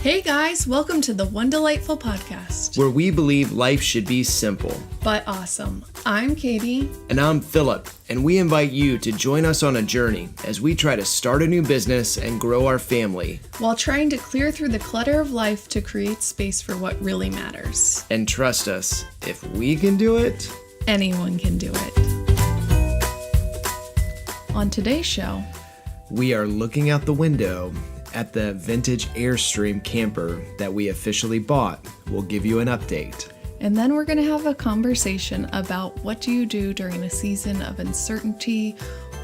Hey guys, welcome to the One Delightful Podcast, where we believe life should be simple. but awesome. I'm Katie. And I'm Philip, and we invite you to join us on a journey as we try to start a new business and grow our family. While trying to clear through the clutter of life to create space for what really matters. And trust us, if we can do it, Anyone can do it. On today's show, we are looking out the window at the vintage Airstream camper that we officially bought. We'll give you an update. and then we're going to have a conversation about what do you do during a season of uncertainty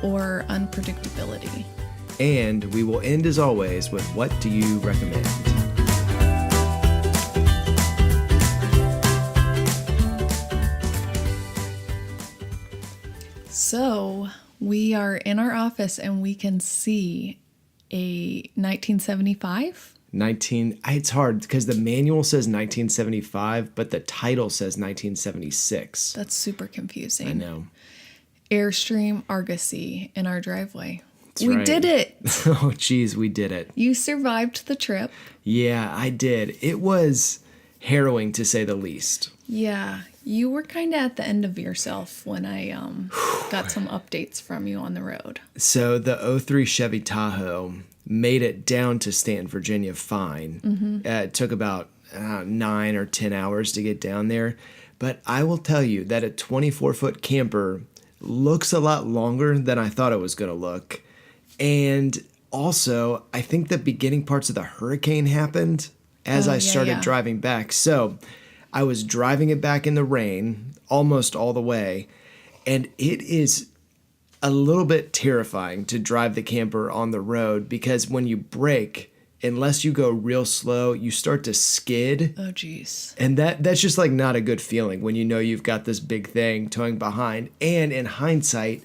or unpredictability. And we will end as always with what do you recommend? So we are in our office and we can see a 1975. It's hard because the manual says 1975, but the title says 1976. That's super confusing. I know. Airstream Argosy in our driveway. That's we right. did it. Oh, geez, we did it. You survived the trip. Yeah, I did. It was harrowing to say the least. Yeah, you were kind of at the end of yourself when I got some updates from you on the road. So the '03 Chevy Tahoe made it down to Stanton, Virginia fine. It took about 9 or 10 hours to get down there. But I will tell you that a 24-foot camper looks a lot longer than I thought it was going to look. And also, I think the beginning parts of the hurricane happened as I started driving back. So I was driving it back in the rain almost all the way. And it is a little bit terrifying to drive the camper on the road because when you brake, unless you go real slow, you start to skid. Oh, geez. And that's just like not a good feeling when you know you've got this big thing towing behind. And in hindsight,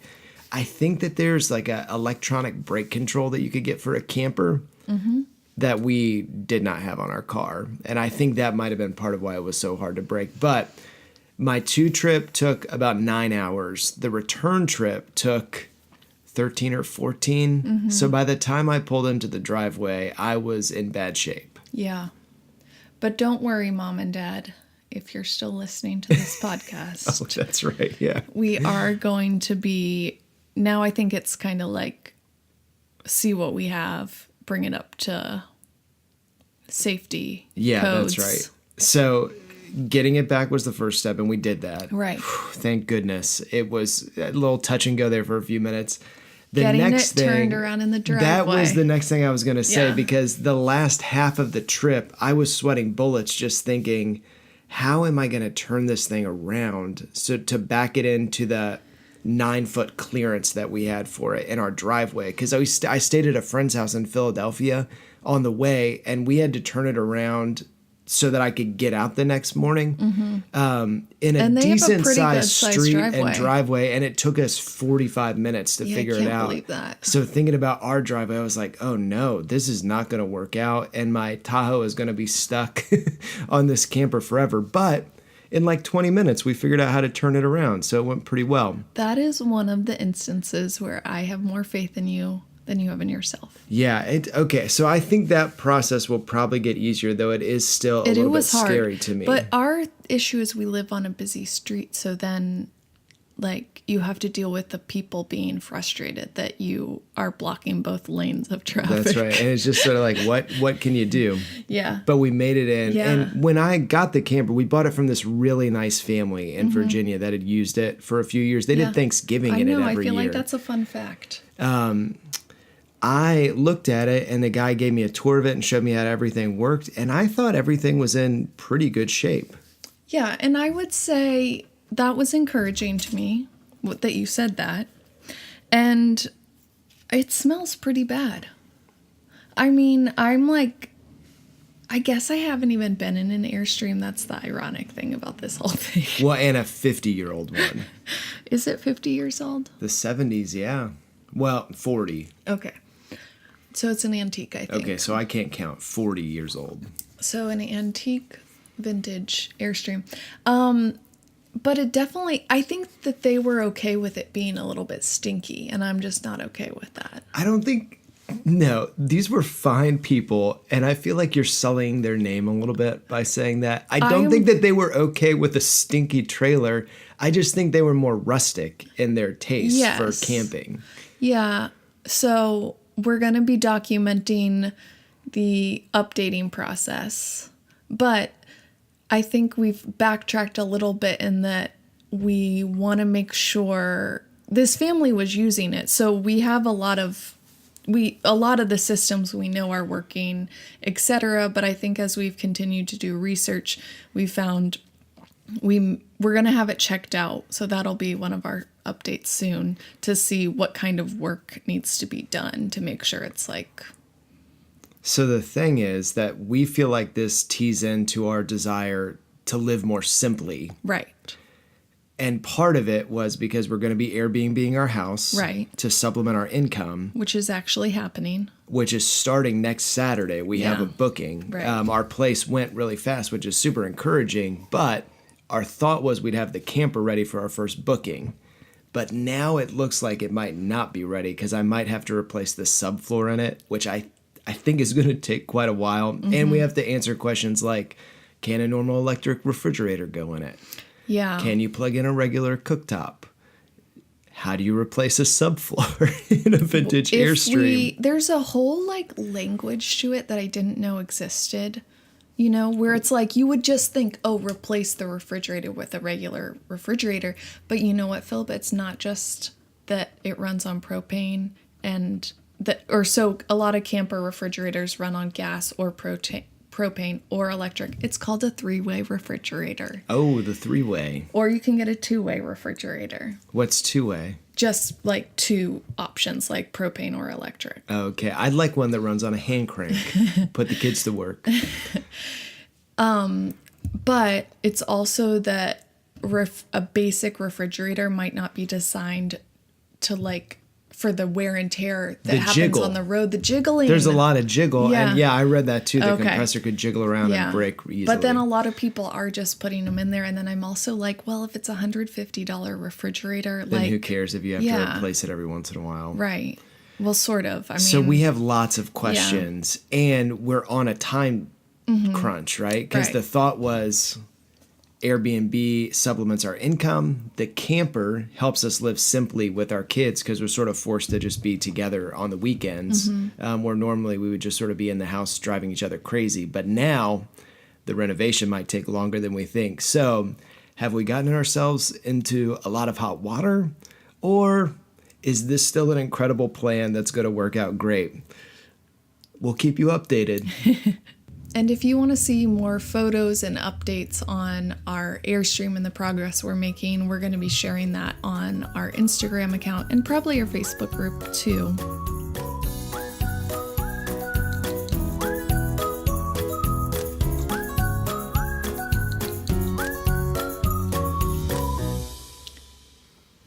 I think that there's like a electronic brake control that you could get for a camper that we did not have on our car. And I think that might have been part of why it was so hard to brake. But my 2 trip took about 9 hours. The return trip took 13 or 14. So by the time I pulled into the driveway, I was in bad shape. Yeah. But don't worry, Mom and Dad, if you're still listening to this podcast. Oh, that's right. Yeah. We are going to be, now I think it's kind of like, see what we have, bring it up to safety codes. That's right. So getting it back was the first step, and we did that. Right. Thank goodness. It was a little touch and go there for a few minutes. Getting turned around in the driveway. That was the next thing I was going to say, Yeah. because the last half of the trip, I was sweating bullets just thinking, how am I going to turn this thing around so to back it into the 9-foot clearance that we had for it in our driveway? Because I stayed at a friend's house in Philadelphia on the way, and we had to turn it around so that I could get out the next morning in a decent sized street and driveway. And it took us 45 minutes to figure it out. I can't believe that. So thinking about our driveway, I was like, oh no, this is not going to work out. And my Tahoe is going to be stuck on this camper forever. But in like 20 minutes, we figured out how to turn it around. So it went pretty well. That is one of the instances where I have more faith in you than you have in yourself. Yeah. Okay. So I think that process will probably get easier, though it is still a little bit scary to me. But our issue is we live on a busy street. So then, like, you have to deal with the people being frustrated that you are blocking both lanes of traffic. That's right. And it's just sort of like, what can you do? Yeah. But we made it in. Yeah. And when I got the camper, we bought it from this really nice family in Virginia that had used it for a few years. They did Thanksgiving in it every year. I feel like that's a fun fact. I looked at it, and the guy gave me a tour of it and showed me how everything worked, and I thought everything was in pretty good shape. Yeah, and I would say that was encouraging to me that you said that. And it smells pretty bad. I mean, I'm like, I guess I haven't even been in an Airstream. That's the ironic thing about this whole thing. Well, and a 50-year-old one. Is it 50 years old? The 70s, yeah. Well, 40. Okay. So it's an antique, I think. Okay, so I can't count. 40 years old. So an antique vintage Airstream. But it definitely, I think that they were okay with it being a little bit stinky, and I'm just not okay with that. I don't think No, these were fine people, and I feel like you're sullying their name a little bit by saying that. I don't think that they were okay with a stinky trailer. I just think they were more rustic in their taste for camping. Yeah. So we're going to be documenting the updating process, but I think we've backtracked a little bit in that we want to make sure this family was using it. So we have a lot of the systems we know are working, etc. But I think as we've continued to do research, we found we're going to have it checked out. So that'll be one of our updates soon to see what kind of work needs to be done to make sure it's like. So the thing is that we feel like this tees into our desire to live more simply. Right. And part of it was because we're going to be Airbnb-ing our house to supplement our income. Which is actually happening. Which is starting next Saturday. We have a booking. Right. Our place went really fast, which is super encouraging. But our thought was we'd have the camper ready for our first booking. But now it looks like it might not be ready because I might have to replace the subfloor in it, which I think is going to take quite a while. Mm-hmm. And we have to answer questions like, can a normal electric refrigerator go in it? Yeah. Can you plug in a regular cooktop? How do you replace a subfloor in a vintage Airstream? There's a whole like language to it that I didn't know existed, you know, where it's like you would just think, oh, replace the refrigerator with a regular refrigerator. But you know what, Philip? It's not just that it runs on propane so a lot of camper refrigerators run on gas or propane or electric. It's called a 3-way refrigerator. Oh, the 3-way. Or you can get a 2-way refrigerator. What's 2-way? Just like 2 options, like propane or electric. Okay, I'd like one that runs on a hand crank. Put the kids to work. But it's also that a basic refrigerator might not be designed to like for the wear and tear that happens on the road, the jiggling. There's a lot of jiggle. Yeah. And I read that too. The compressor could jiggle around and break easily. But then a lot of people are just putting them in there. And then I'm also like, well, if it's a $150 refrigerator, then who cares if you have to replace it every once in a while? Right. Well, sort of. So we have lots of questions and we're on a time crunch, right? Because the thought was Airbnb supplements our income. The camper helps us live simply with our kids because we're sort of forced to just be together on the weekends, where normally we would just sort of be in the house driving each other crazy. But now the renovation might take longer than we think. So have we gotten ourselves into a lot of hot water, or is this still an incredible plan that's going to work out great? We'll keep you updated. And if you want to see more photos and updates on our Airstream and the progress we're making, we're going to be sharing that on our Instagram account and probably our Facebook group too.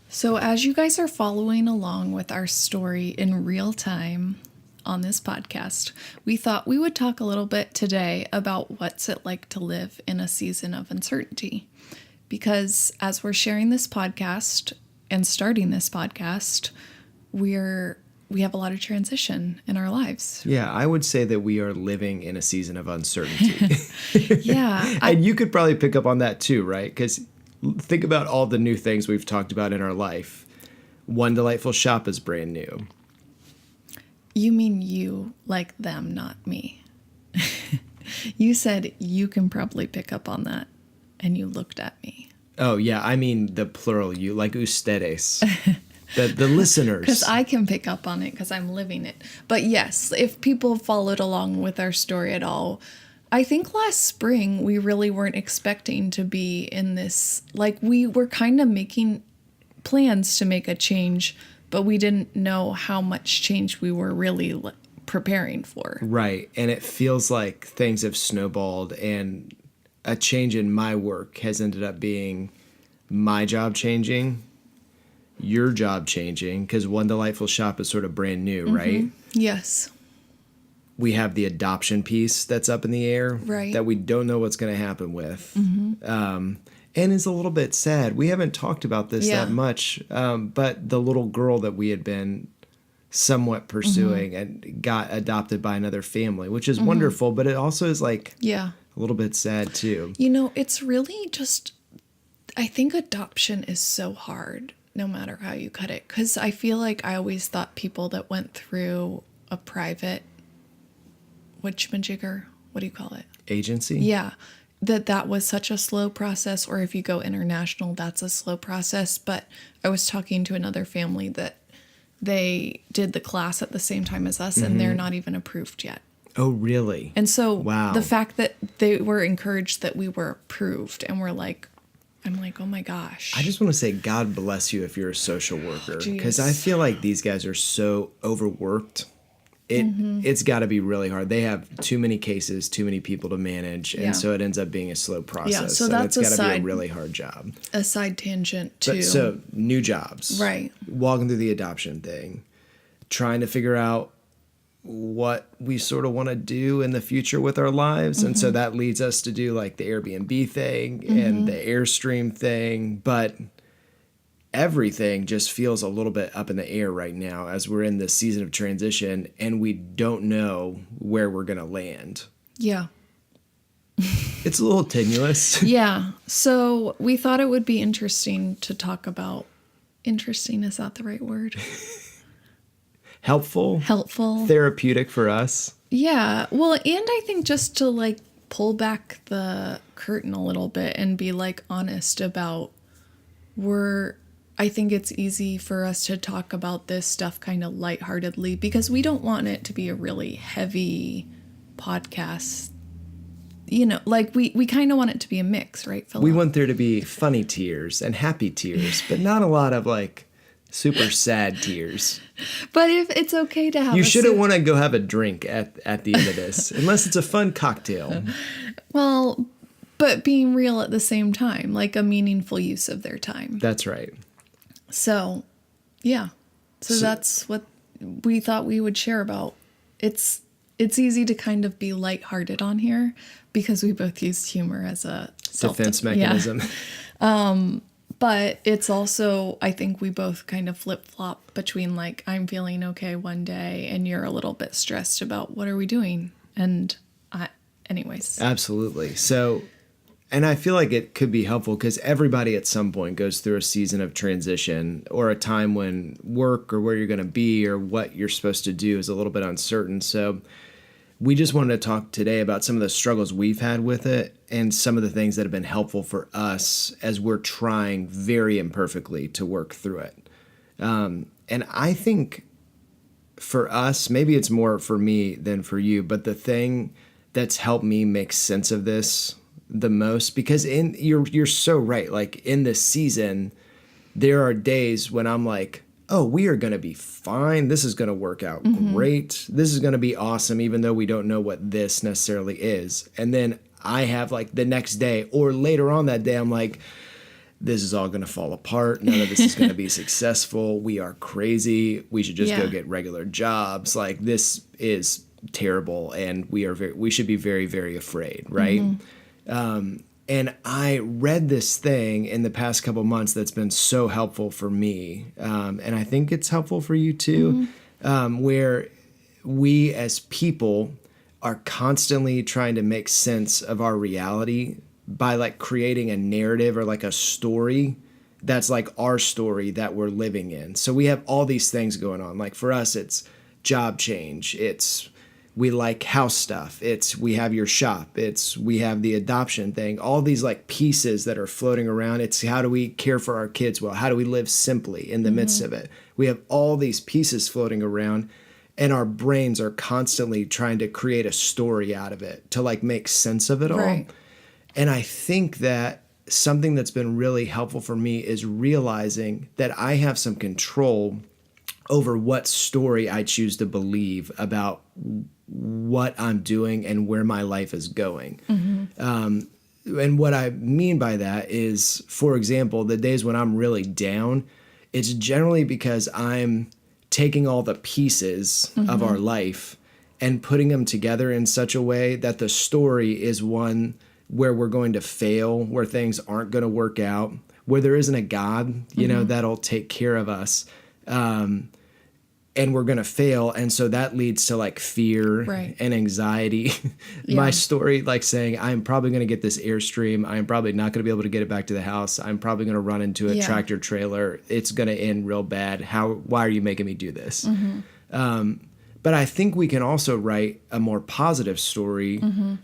So as you guys are following along with our story in real time on this podcast, we thought we would talk a little bit today about what's it like to live in a season of uncertainty. Because as we're sharing this podcast and starting this podcast, we have a lot of transition in our lives. Yeah, I would say that we are living in a season of uncertainty. Yeah. And you could probably pick up on that too, right? Because think about all the new things we've talked about in our life. One Delightful Shop is brand new. You mean you, like them, not me. You said you can probably pick up on that, and you looked at me. Oh, yeah, I mean the plural, you, like ustedes. The listeners. Because I can pick up on it because I'm living it. But yes, if people followed along with our story at all, I think last spring we really weren't expecting to be in this, like we were kind of making plans to make a change, but we didn't know how much change we were really preparing for. Right. And it feels like things have snowballed, and a change in my work has ended up being my job changing, your job changing, because One Delightful Shop is sort of brand new, right? Yes. We have the adoption piece that's up in the air, right, that we don't know what's going to happen with. And it's a little bit sad. We haven't talked about this that much, but the little girl that we had been somewhat pursuing and got adopted by another family, which is wonderful, but it also is like Yeah. a little bit sad too. You know, it's really just, I think adoption is so hard no matter how you cut it. Because I feel like I always thought people that went through a private, whatchamajigger, what do you call it? Agency? Yeah. That was such a slow process. Or if you go international, that's a slow process. But I was talking to another family that they did the class at the same time as us, and they're not even approved yet. Oh, really? And so Wow. the fact that they were encouraged that we were approved, and we're like, I'm like, oh my gosh. I just want to say God bless you if you're a social worker, because I Jeez. feel like these guys are so overworked. It's got to be really hard. They have too many cases, too many people to manage, Yeah. and so it ends up being a slow process. Yeah, so and that's it's got to be a aside- really hard job. A side tangent to But so new jobs, Right. Walking through the adoption thing, trying to figure out what we sort of want to do in the future with our lives, and so that leads us to do like the Airbnb thing and the Airstream thing, but everything just feels a little bit up in the air right now as we're in this season of transition and we don't know where we're going to land. yeah. It's a little tenuous. Yeah. So we thought it would be interesting to talk about, interesting, is that the right word? Helpful, Helpful. therapeutic for us. Yeah. Well, and I think just to like pull back the curtain a little bit and be like honest about I think it's easy for us to talk about this stuff kind of lightheartedly because we don't want it to be a really heavy podcast. You know, like we kind of want it to be a mix, right, Philip? We want there to be funny tears and happy tears, but not a lot of like super sad tears. But if it's okay to have You a shouldn't su- want to go have a drink at the end of this, unless it's a fun cocktail. Well, but being real at the same time, like a meaningful use of their time. That's right. So, yeah. So that's what we thought we would share about. It's easy to kind of be lighthearted on here because we both use humor as a Defense mechanism. But it's also, I think we both kind of flip-flop between like, I'm feeling okay one day and you're a little bit stressed about what are we doing? And anyways. Absolutely. So, and I feel like it could be helpful because everybody at some point goes through a season of transition or a time when work or where you're going to be or what you're supposed to do is a little bit uncertain. So we just wanted to talk today about some of the struggles we've had with it and some of the things that have been helpful for us as we're trying very imperfectly to work through it. And I think for us, maybe it's more for me than for you, but the thing that's helped me make sense of this the most, because you're so right. Like in this season, there are days when I'm like, oh, we are going to be fine. This is going to work out great. This is going to be awesome, even though we don't know what this necessarily is. And then I have like the next day or later on that day, I'm like, this is all going to fall apart. None of this is going to be successful. We are crazy. We should just go get regular jobs. Like this is terrible. And we should be very, very afraid. Right. And I read this thing in the past couple months that's been so helpful for me. And I think it's helpful for you too, where we as people are constantly trying to make sense of our reality by like creating a narrative or like a story that's like our story that we're living in. So we have all these things going on. Like for us, it's job change. We like house stuff. We have your shop. We have the adoption thing. All these like pieces that are floating around. It's how do we care for our kids well? How do we live simply in the midst of it? We have all these pieces floating around and our brains are constantly trying to create a story out of it to like make sense of it all. Right. And I think that something that's been really helpful for me is realizing that I have some control over what story I choose to believe about what I'm doing and where my life is going. And what I mean by that is, for example, the days when I'm really down, it's generally because I'm taking all the pieces of our life and putting them together in such a way that the story is one where we're going to fail, where things aren't going to work out, where there isn't a God, that'll take care of us. and we're going to fail. And so that leads to like fear Right. and anxiety. My story, like saying, I'm probably going to get this Airstream. I'm probably not going to be able to get it back to the house. I'm probably going to run into a tractor trailer. It's going to end real bad. Why are you making me do this? But I think we can also write a more positive story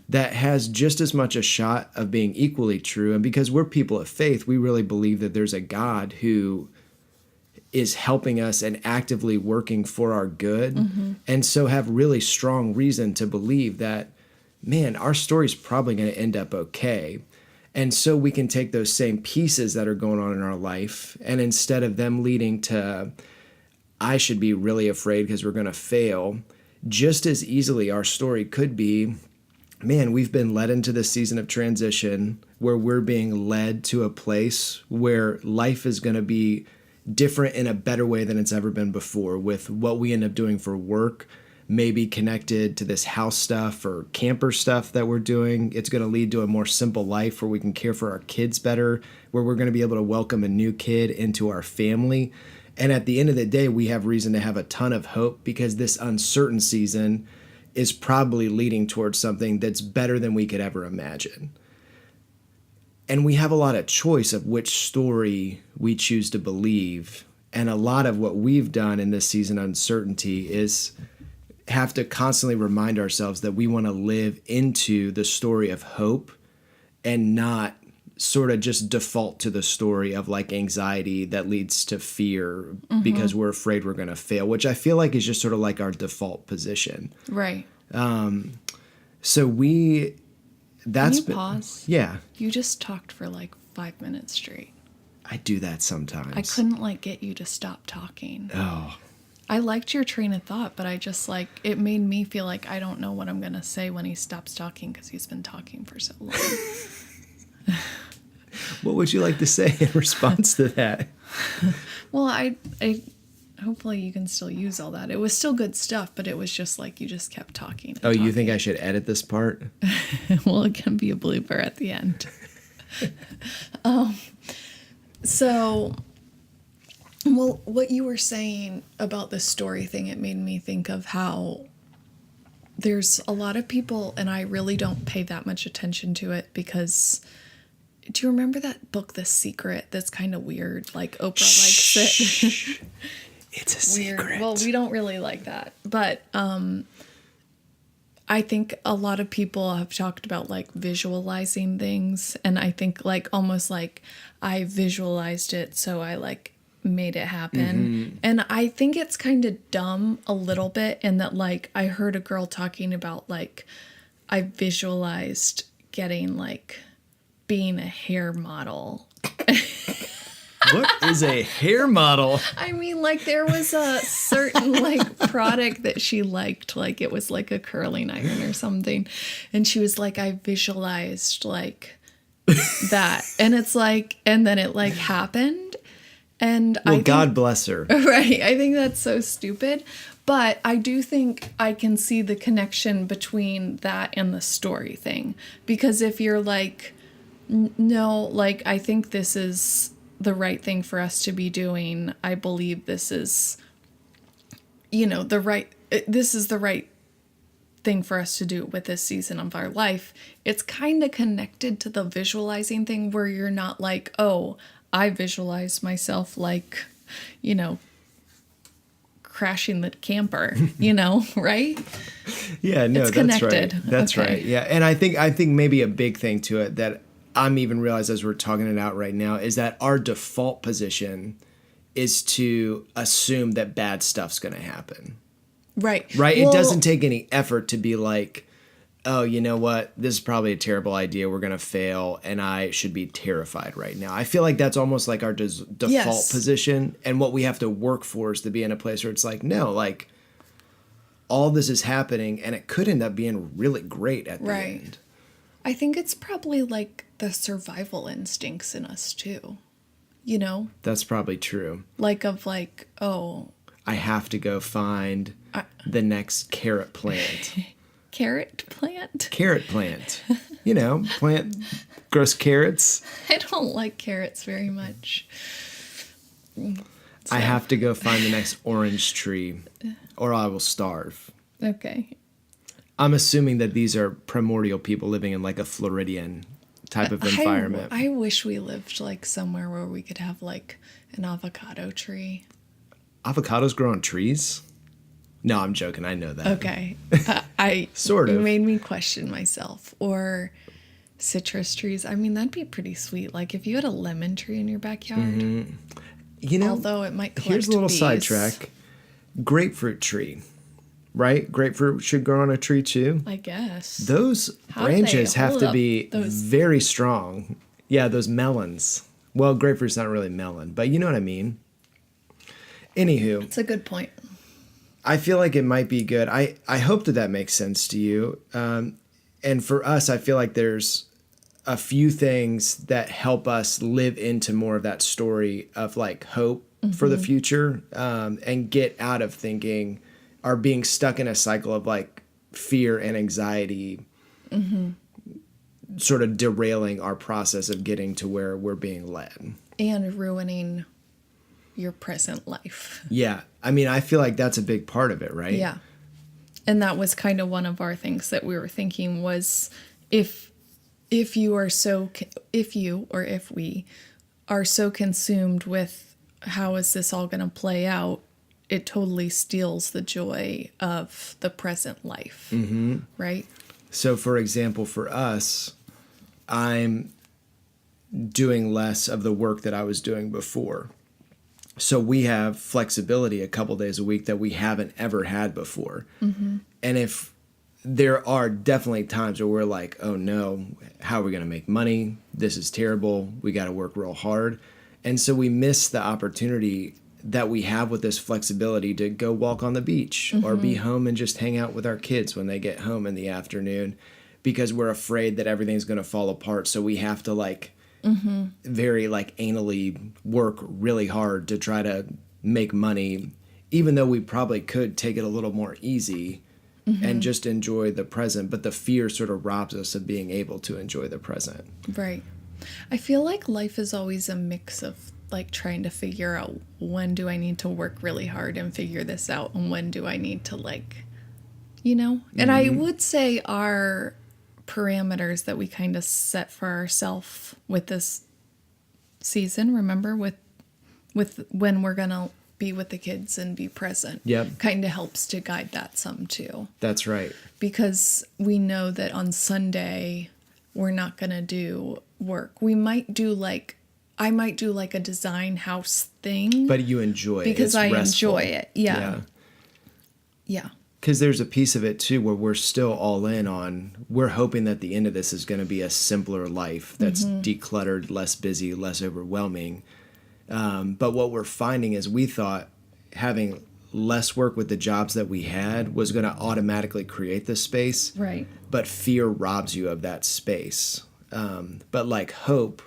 that has just as much a shot of being equally true. And because we're people of faith, we really believe that there's a God who is helping us and actively working for our good. And so have really strong reason to believe that, man, our story's probably going to end up okay. And so we can take those same pieces that are going on in our life, and instead of them leading to, I should be really afraid because we're going to fail, just as easily our story could be, man, we've been led into this season of transition where we're being led to a place where life is going to be different in a better way than it's ever been before, with what we end up doing for work, maybe connected to this house stuff or camper stuff that we're doing. It's going to lead to a more simple life where we can care for our kids better, where we're going to be able to welcome a new kid into our family. And at the end of the day, we have reason to have a ton of hope because this uncertain season is probably leading towards something that's better than we could ever imagine. And we have a lot of choice of which story we choose to believe. And a lot of what we've done in this season of uncertainty is have to constantly remind ourselves that we want to live into the story of hope and not sort of just default to the story of like anxiety that leads to fear because we're afraid we're going to fail, which I feel like is just sort of like our default position. Right. So that's Can you pause? Yeah. You just talked for like 5 minutes straight. I do that sometimes. I couldn't like get you to stop talking. Oh. I liked your train of thought, but I just like, it made me feel like I don't know what I'm going to say when he stops talking because he's been talking for so long. What would you like to say in response to that? Well, I hopefully you can still use all that. It was still good stuff, but it was just like you just kept talking. Oh, you think I should edit this part? Well, it can be a blooper at the end. So, well, what you were saying about the story thing, it made me think of how there's a lot of people, and I really don't pay that much attention to it because... Do you remember that book, The Secret, that's kind of weird? Like, Oprah likes it. It's a secret. Weird. Well, we don't really like that. But I think a lot of people have talked about, like, visualizing things. And I think, like, almost like I visualized it, so I, like, made it happen. And I think it's kind of dumb a little bit in that, like, I heard a girl talking about, like, I visualized getting, like... being a hair model. What is a hair model? I mean, like, there was a certain, like, product that she liked. Like, it was, like, a curling iron or something. And she was like, I visualized, like, that. And it's like, and then it, like, happened. And well, God bless her. Right. I think that's so stupid. But I do think I can see the connection between that and the story thing. Because if you're like... No, like, I think this is the right thing for us to be doing. I believe this is, you know, this is the right thing for us to do with this season of our life. It's kind of connected to the visualizing thing where you're not like, oh, I visualize myself like, you know, crashing the camper, you know, right? Yeah, no, it's that's connected. Right. That's okay. right. Yeah, and I think maybe a big thing to it that I'm even realized as we're talking it out right now is that our default position is to assume that bad stuff's going to happen. Right. Right? Well, it doesn't take any effort to be like, oh, you know what? This is probably a terrible idea. We're going to fail, and I should be terrified right now. I feel like that's almost like our default position, and what we have to work for is to be in a place where it's like, no, like, all this is happening, and it could end up being really great at the end. I think it's probably like the survival instincts in us too, you know? That's probably true. Like of like, oh. I have to go find the next carrot plant. Carrot plant? Carrot plant. You know, plant grows carrots. I don't like carrots very much. I have to go find the next orange tree or I will starve. Okay. I'm assuming that these are primordial people living in like a Floridian type of environment. I wish we lived like somewhere where we could have like an avocado tree. Avocados grow on trees? No, I'm joking. I know that. Okay. I Sort of. It made me question myself. Or citrus trees. I mean, that'd be pretty sweet. Like if you had a lemon tree in your backyard. You know, Although it might collect here's a little bees. sidetrack. Grapefruit tree, right? Grapefruit should grow on a tree too. I guess. Those How do they branches have hold to up be those- very strong. Yeah, those melons. Well, grapefruit's not really melon, but you know what I mean. Anywho, It's a good point. I feel like it might be good. I hope that makes sense to you. And for us, I feel like there's a few things that help us live into more of that story of like hope for the future, and get out of thinking or being stuck in a cycle of like fear and anxiety, sort of derailing our process of getting to where we're being led. And ruining your present life. Yeah. I mean, I feel like that's a big part of it, right? Yeah. And that was kind of one of our things that we were thinking was if you are so, if you or if we are so consumed with how is this all going to play out, it totally steals the joy of the present life. Right? So, for example, for us, I'm doing less of the work that I was doing before. So we have flexibility a couple days a week that we haven't ever had before. And if there are definitely times where we're like, oh no, how are we going to make money? This is terrible. We got to work real hard. And so we miss the opportunity that we have with this flexibility to go walk on the beach or be home and just hang out with our kids when they get home in the afternoon, because we're afraid that everything's going to fall apart. So we have to like very like anally work really hard to try to make money, even though we probably could take it a little more easy and just enjoy the present. But the fear sort of robs us of being able to enjoy the present. Right. I feel like life is always a mix of like trying to figure out when do I need to work really hard and figure this out, and when do I need to like, you know? And I would say our parameters that we kind of set for ourselves with this season, remember, with when we're gonna be with the kids and be present, kind of helps to guide that some too. That's right. Because we know that on Sunday we're not gonna do work. We might do like, I might do like a design house thing, But you enjoy it. because It's I restful. enjoy it. Yeah. Because there's a piece of it too where we're still all in on, we're hoping that the end of this is going to be a simpler life that's decluttered, less busy, less overwhelming. But what we're finding is we thought having less work with the jobs that we had was going to automatically create this space. Right. But fear robs you of that space. But like hope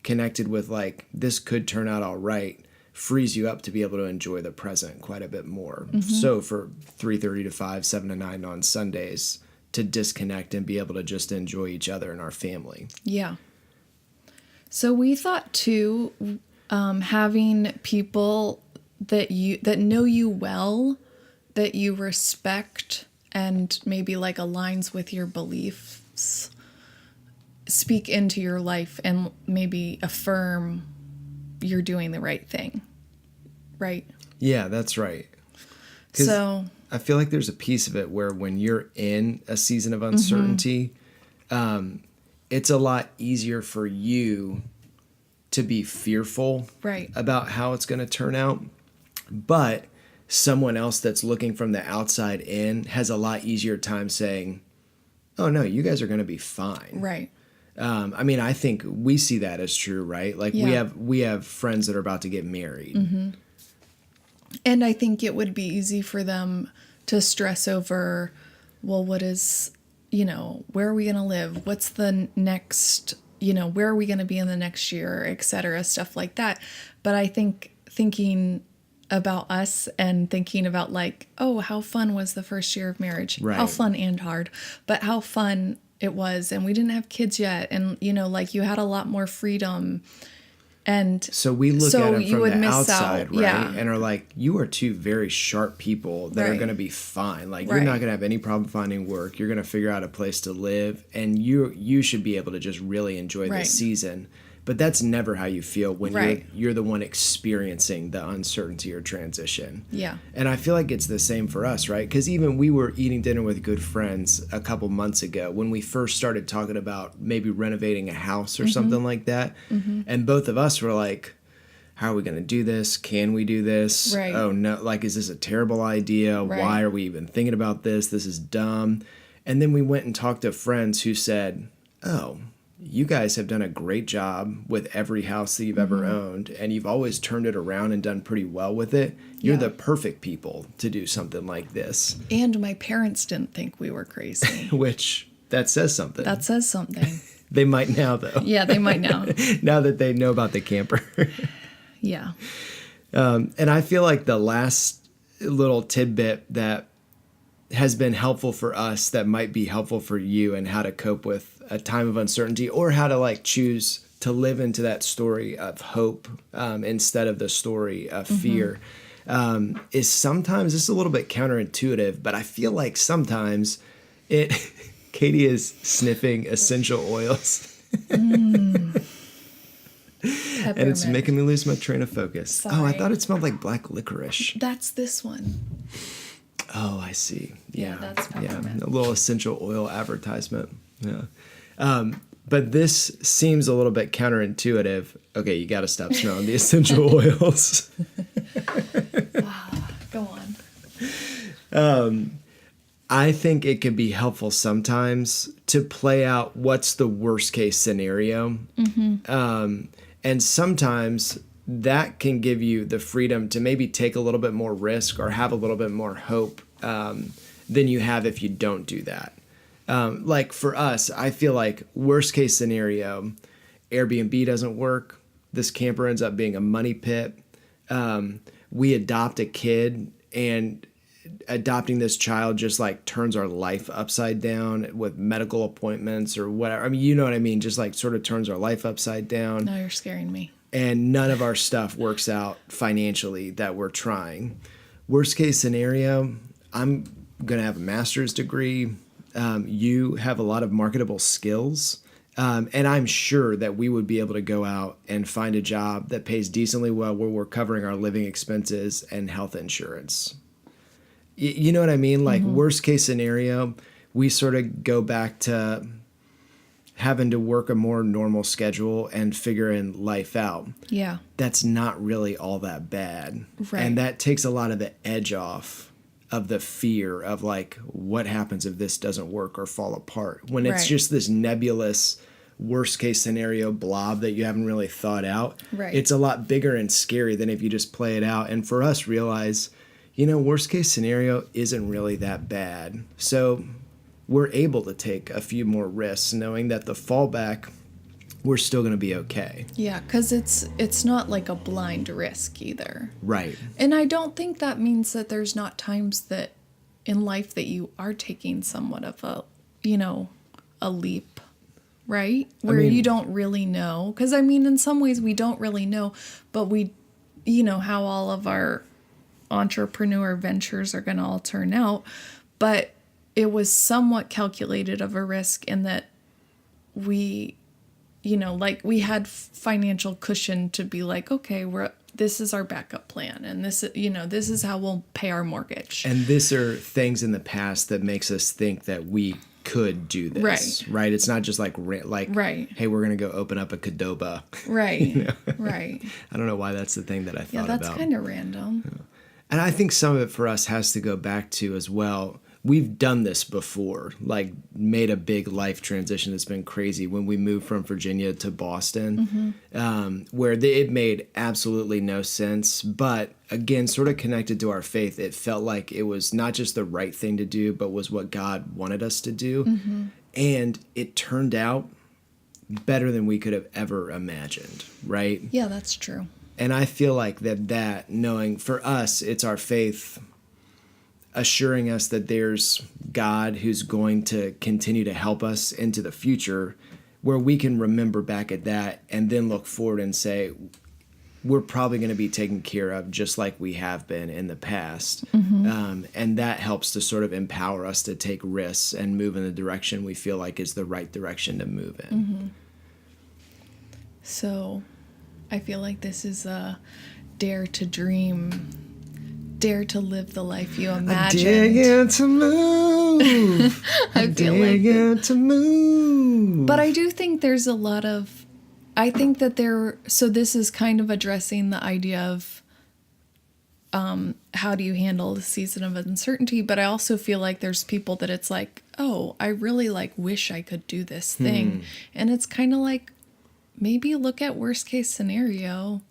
connected with like, this could turn out all right, frees you up to be able to enjoy the present quite a bit more. So for 3:30 to 5, 7 to 9 on Sundays, to disconnect and be able to just enjoy each other and our family. Yeah. So we thought too, having people that know you well, that you respect, and maybe like aligns with your beliefs, speak into your life and maybe affirm you're doing the right thing. Right? Yeah, that's right. 'Cause So I feel like there's a piece of it where when you're in a season of uncertainty, it's a lot easier for you to be fearful Right. about how it's going to turn out. But someone else that's looking from the outside in has a lot easier time saying, oh no, you guys are going to be fine. Right. I mean, I think we see that as true, right? Like Yeah. we have friends that are about to get married. And I think it would be easy for them to stress over, well, what is, where are we going to live? What's the next, where are we going to be in the next year, et cetera, stuff like that. But I think thinking about us and thinking about like, oh, how fun was the first year of marriage? Right. How fun and hard, but how fun it was. And we didn't have kids yet. And, like you had a lot more freedom And so we look so at them you from would the miss outside, out. right? Yeah. And are like, you are two very sharp people that are Right. going to be fine. Like, you're Right. not going to have any problem finding work. You're going to figure out a place to live, and you should be able to just really enjoy Right. this season. But that's never how you feel when Right. you're the one experiencing the uncertainty or transition. Yeah. And I feel like it's the same for us, right? Because even we were eating dinner with good friends a couple months ago when we first started talking about maybe renovating a house or something like that. And both of us were like, how are we going to do this? Can we do this? Right. Oh, no. Like, is this a terrible idea? Right. Why are we even thinking about this? This is dumb. And then we went and talked to friends who said, oh, you guys have done a great job with every house that you've ever owned, and you've always turned it around and done pretty well with it. You're Yeah. the perfect people to do something like this, And my parents didn't think we were crazy. which that says something. That says something. They might now, though. Yeah, they might now. Now that they know about the camper. Yeah. And I feel like the last little tidbit that has been helpful for us that might be helpful for you and how to cope with a time of uncertainty, or how to like choose to live into that story of hope instead of the story of fear, is sometimes it's a little bit counterintuitive, but I feel like sometimes it Katie is sniffing essential oils. And it's making me lose my train of focus. Oh, I Sorry. thought it smelled like black licorice. That's this one. Oh, I see. Yeah, that's peppermint. A little essential oil advertisement. Yeah. But this seems a little bit counterintuitive. Okay, you got to stop smelling the essential oils. Go on. I think it could be helpful sometimes to play out what's the worst case scenario. And sometimes that can give you the freedom to maybe take a little bit more risk or have a little bit more hope than you have if you don't do that. Like for us, I feel like worst case scenario, Airbnb doesn't work. This camper ends up being a money pit. We adopt a kid, and adopting this child just like turns our life upside down with medical appointments or whatever. I mean, you know what I mean? Just like sort of turns our life upside down. Now you're scaring me. And none of our stuff works out financially that we're trying. Worst case scenario, I'm going to have a master's degree. You have a lot of marketable skills. And I'm sure that we would be able to go out and find a job that pays decently well where we're covering our living expenses and health insurance. You know what I mean? Like worst case scenario, we sort of go back to having to work a more normal schedule and figuring life out. Yeah. That's not really all that bad. Right. And that takes a lot of the edge off of the fear of like, what happens if this doesn't work or fall apart? When it's Right. just this nebulous worst case scenario blob that you haven't really thought out. Right. It's a lot bigger and scary than if you just play it out. And for us, realize, you know, worst case scenario isn't really that bad. So we're able to take a few more risks knowing that the fallback, we're still going to be okay. Yeah, because it's not like a blind risk either. Right. And I don't think that means that there's not times that in life that you are taking somewhat of a, you know, a leap, right? Where mean- you don't really know. Because, I mean, in some ways we don't really know, but we, you know, how all of our entrepreneur ventures are going to all turn out. But it was somewhat calculated of a risk in that we, you know, like we had financial cushion to be like, okay, this is our backup plan, and this, you know, this is how we'll pay our mortgage. And these are things in the past that makes us think that we could do this. Right. It's not just like, Right. hey, we're going to go open up a Qdoba. Right. Right. I don't know why that's the thing that I Yeah, thought that's about. kind of random. And I think some of it for us has to go back to as well. We've done this before, like made a big life transition that's been crazy when we moved from Virginia to Boston, where it made absolutely no sense. But again, sort of connected to our faith, it felt like it was not just the right thing to do, but was what God wanted us to do. And it turned out better than we could have ever imagined, right? Yeah, that's true. And I feel like that knowing for us, it's our faith assuring us that there's God who's going to continue to help us into the future where we can remember back at that and then look forward and say, we're probably going to be taken care of just like we have been in the past. And that helps to sort of empower us to take risks and move in the direction we feel like is the right direction to move in. So I feel like this is a dare to dream, dare to live the life you imagined. I dare you to move. I feel like you to move. But I do think there's a lot of, I think that so this is kind of addressing the idea of how do you handle the season of uncertainty, but I also feel like there's people that it's like, oh, I really like wish I could do this thing. And it's kind of like, maybe look at worst case scenario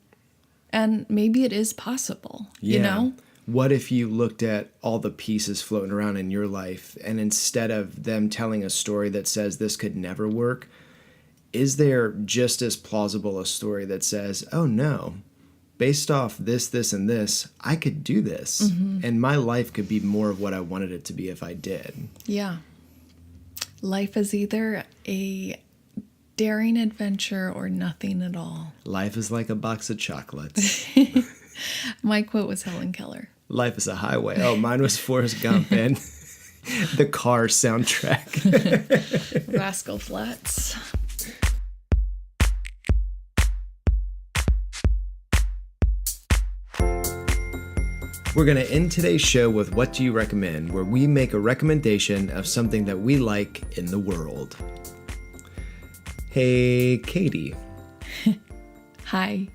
and maybe it is possible, you know? What if you looked at all the pieces floating around in your life and instead of them telling a story that says this could never work, is there just as plausible a story that says, oh no, based off this, this, and this, I could do this. And my life could be more of what I wanted it to be if I did. Yeah. Life is either a daring adventure or nothing at all. Life is like a box of chocolates. My quote was Helen Keller. Life is a highway. Oh, mine was Forrest Gump and the Car soundtrack. Rascal Flatts. We're going to end today's show with What Do You Recommend, where we make a recommendation of something that we like in the world. Hey, Katie. Hi.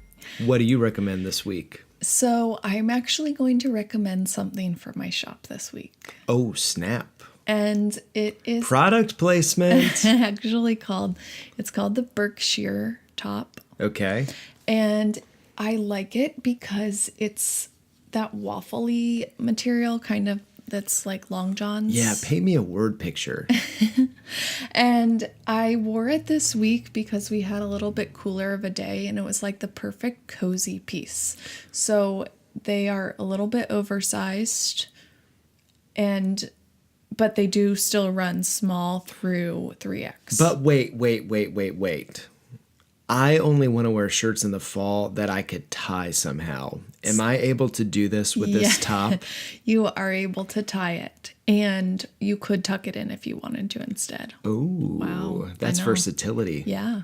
What do you recommend this week? So I'm actually going to recommend something for my shop this week. Oh, snap. And it is Product placement. actually called the Berkshire top. Okay. And I like it because it's that waffly material kind of that's like Long John's. Yeah, paint me a word picture. And I wore it this week because we had a little bit cooler of a day and it was like the perfect cozy piece. So they are a little bit oversized but they do still run small through 3X. But wait. I only want to wear shirts in the fall that I could tie somehow. Am I able to do this with this top? You are able to tie it. And you could tuck it in if you wanted to instead. Oh, wow. That's versatility. Yeah.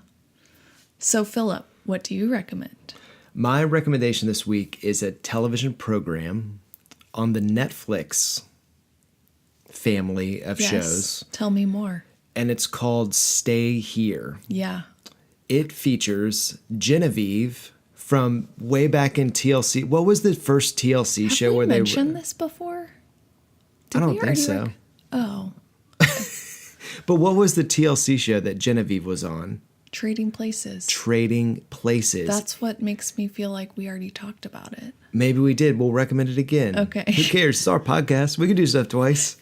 So, Philip, what do you recommend? My recommendation this week is a television program on the Netflix family of shows. Tell me more. And it's called Stay Here. Yeah. It features Genevieve from way back in TLC. What was the first TLC show where they mentioned this before? I don't think so. Oh. But what was the TLC show that Genevieve was on? Trading Places. Trading Places. That's what makes me feel like we already talked about it. Maybe we did. We'll recommend it again. Okay. Who cares? It's our podcast. We can do stuff twice.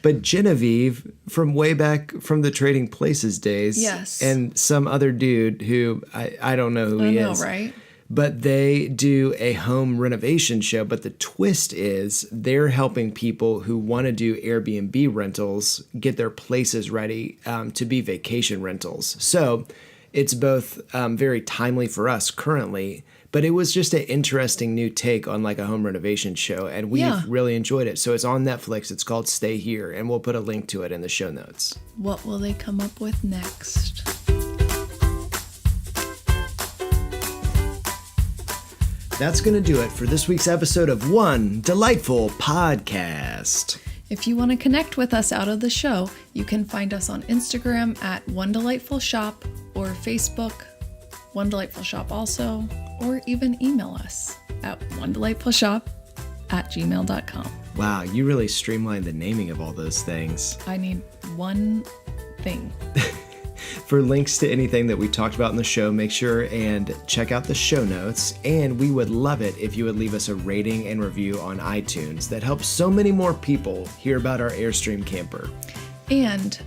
But Genevieve, from way back from the Trading Places days, yes, and some other dude who I don't know who he is, right? But they do a home renovation show. But the twist is they're helping people who want to do Airbnb rentals get their places ready to be vacation rentals. So it's both very timely for us currently, but it was just an interesting new take on like a home renovation show, and we've really enjoyed it. So it's on Netflix. It's called Stay Here, and we'll put a link to it in the show notes. What will they come up with next? That's going to do it for this week's episode of One Delightful Podcast. If you want to connect with us out of the show, you can find us on Instagram at One Delightful Shop or Facebook, One Delightful Shop also, or even email us at onedelightfulshop@gmail.com. Wow, you really streamlined the naming of all those things. I need one thing. For links to anything that we talked about in the show, make sure and check out the show notes. And we would love it if you would leave us a rating and review on iTunes. That helps so many more people hear about our Airstream camper. And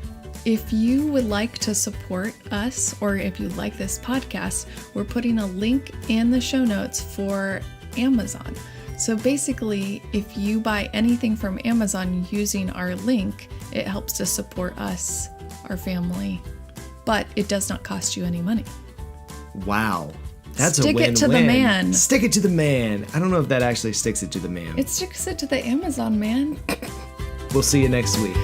if you would like to support us, or if you like this podcast, we're putting a link in the show notes for Amazon. So basically, if you buy anything from Amazon using our link, it helps to support us, our family, but it does not cost you any money. Wow. That's Stick a win-win. it to the man. Stick it to the man. I don't know if that actually sticks it to the man. It sticks it to the Amazon man. We'll see you next week.